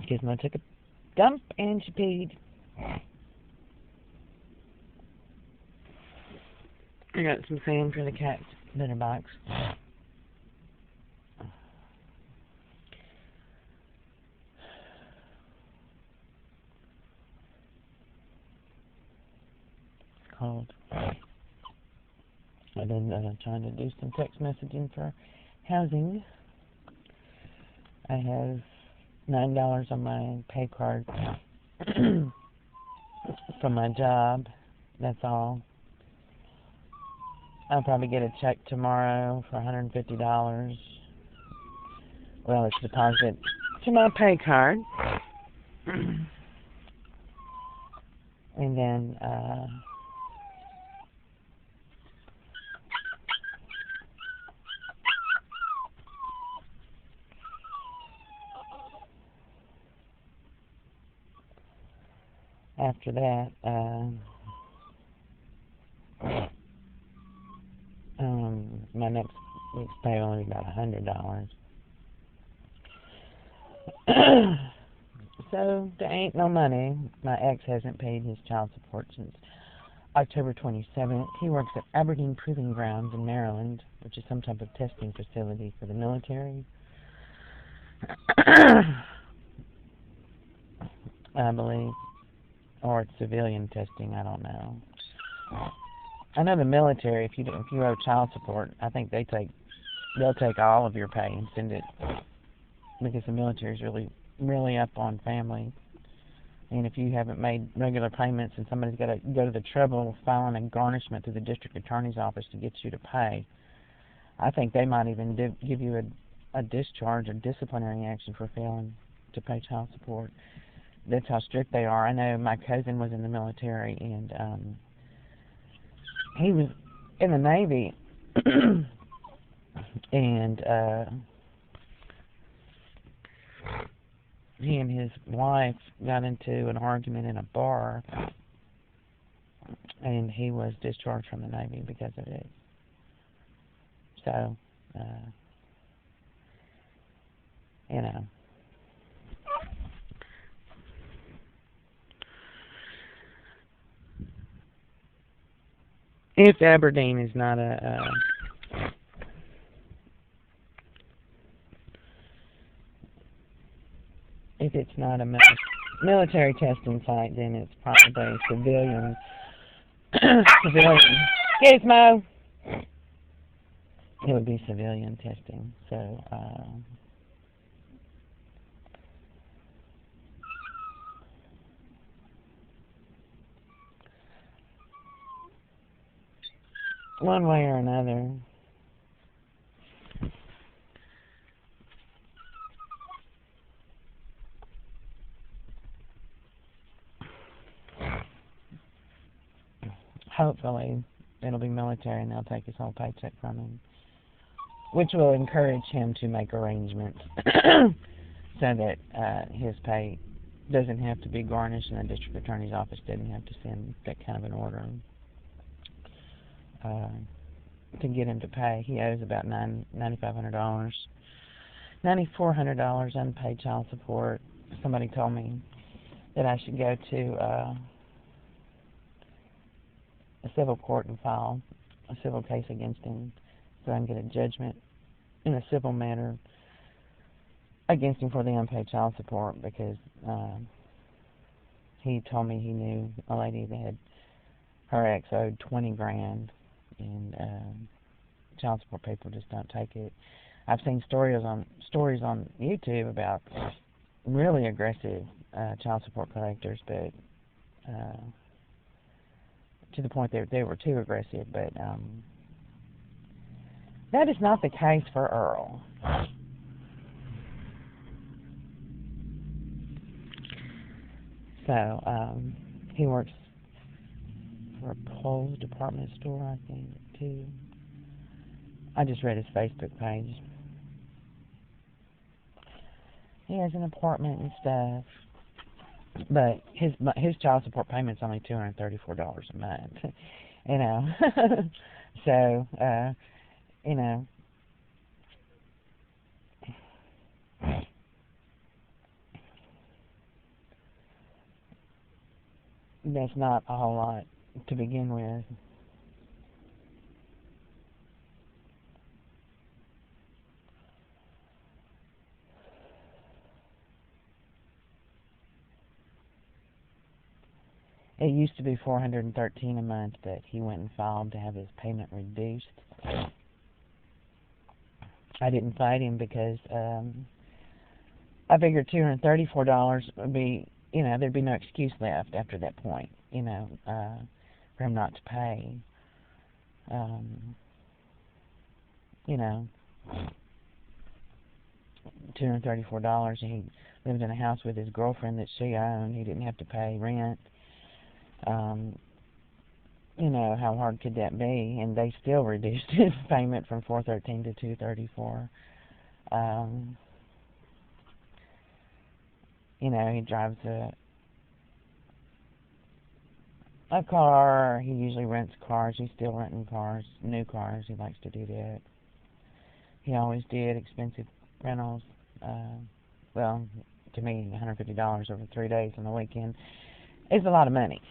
Gizmo took a dump and she peed. I got some sand for the cat's litter box. It's cold. I've been trying to do some text messaging for housing. I have $9 on my pay card from my job. That's all. I'll probably get a check tomorrow for $150. Well, it's deposit to my pay card. And then after that, my next week's pay will only be about $100. So there ain't no money. My ex hasn't paid his child support since October 27th. He works at Aberdeen Proving Grounds in Maryland, which is some type of testing facility for the military. I believe. Or it's civilian testing, I don't know. I know the military, if you owe child support, I think they'll take all of your pay and send it, because the military is really up on family. And if you haven't made regular payments and somebody's got to go to the trouble of filing a garnishment to the district attorney's office to get you to pay, I think they might even give you a discharge or disciplinary action for failing to pay child support. That's how strict they are. I know my cousin was in the military, and he was in the Navy, and he and his wife got into an argument in a bar, and he was discharged from the Navy because of it. So, you know. If Aberdeen is not if it's not a military testing site, then it's probably civilian. Gizmo! It would be civilian testing. So, one way or another. Hopefully, it'll be military and they'll take his whole paycheck from him, which will encourage him to make arrangements so that his pay doesn't have to be garnished and the district attorney's office doesn't have to send that kind of an order to get him to pay. He owes about $9,500, $9,400 unpaid child support. Somebody told me that I should go to a civil court and file a civil case against him so I can get a judgment in a civil matter against him for the unpaid child support, because he told me he knew a lady that had her ex owed $20,000, and child support people just don't take it. I've seen stories on YouTube about really aggressive child support collectors, but to the point that they were too aggressive. But that is not the case for Earl. So he works for a Kohl's department store, I think, too. I just read his Facebook page. He has an apartment and stuff, but his child support payment's only $234 a month. You know, so you know, that's not a whole lot to begin with. It used to be $413 a month, but he went and filed to have his payment reduced. I didn't fight him because I figured $234 would be, you know, there'd be no excuse left after that point, you know, for him not to pay. You know, $234. He lived in a house with his girlfriend that she owned. He didn't have to pay rent. You know, how hard could that be? And they still reduced his payment from $413 to $234. You know, he drives a car. He usually rents cars. He's still renting cars, new cars. He likes to do that. He always did expensive rentals. Well, to me, $150 over 3 days on the weekend is a lot of money.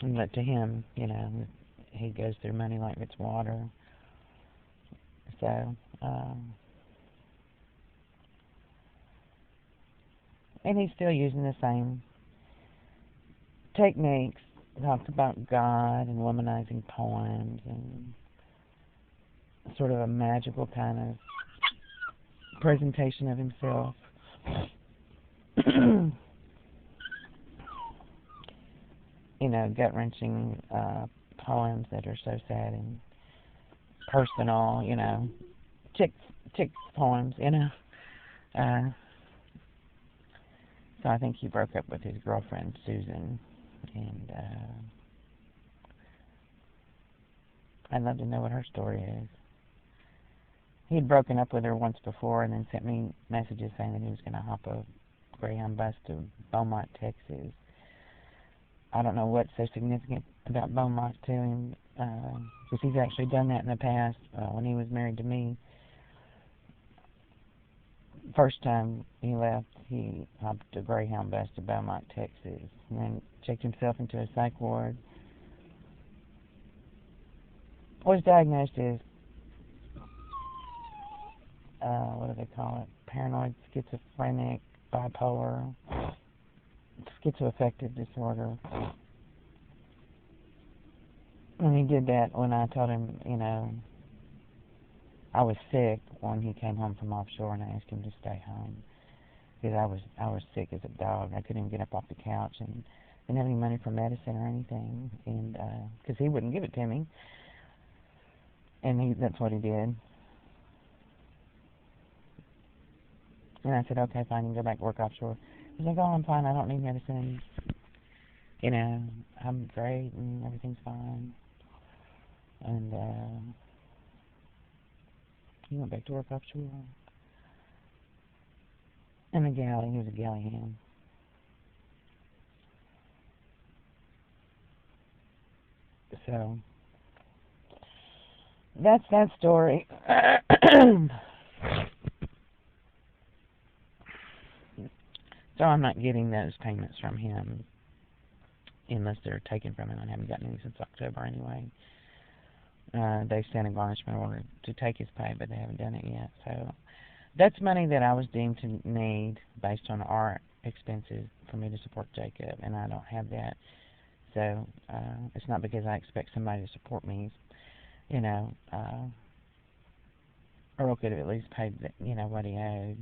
But to him, you know, he goes through money like it's water. So, and he's still using the same techniques. Talks about God and womanizing poems and sort of a magical kind of presentation of himself. You know, gut-wrenching poems that are so sad and personal, you know, chick poems, you know. So I think he broke up with his girlfriend, Susan, and I'd love to know what her story is. He had broken up with her once before and then sent me messages saying that he was going to hop a Greyhound bus to Beaumont, Texas. I don't know what's so significant about Beaumont to him, because he's actually done that in the past when he was married to me. First time he left, he hopped a Greyhound bus to Beaumont, Texas, and then checked himself into a psych ward. Was diagnosed as, what do they call it? Paranoid, schizophrenic, bipolar, schizoaffective disorder. And he did that when I told him, you know, I was sick when he came home from offshore, and I asked him to stay home because I was sick as a dog. I couldn't even get up off the couch and didn't have any money for medicine or anything, and because he wouldn't give it to me, and that's what he did. And I said, okay, fine, you can go back to work offshore. He's like, oh, I'm fine, I don't need medicine. You know, I'm great and everything's fine. And he went back to work offshore. And the galley, he was a galley hand. So, that's that story. So I'm not getting those payments from him unless they're taken from him. I haven't gotten any since October anyway. They sent a garnishment order to take his pay, but they haven't done it yet. So that's money that I was deemed to need based on our expenses for me to support Jacob, and I don't have that. So it's not because I expect somebody to support me. You know, Earl could have at least paid, you know, what he owed.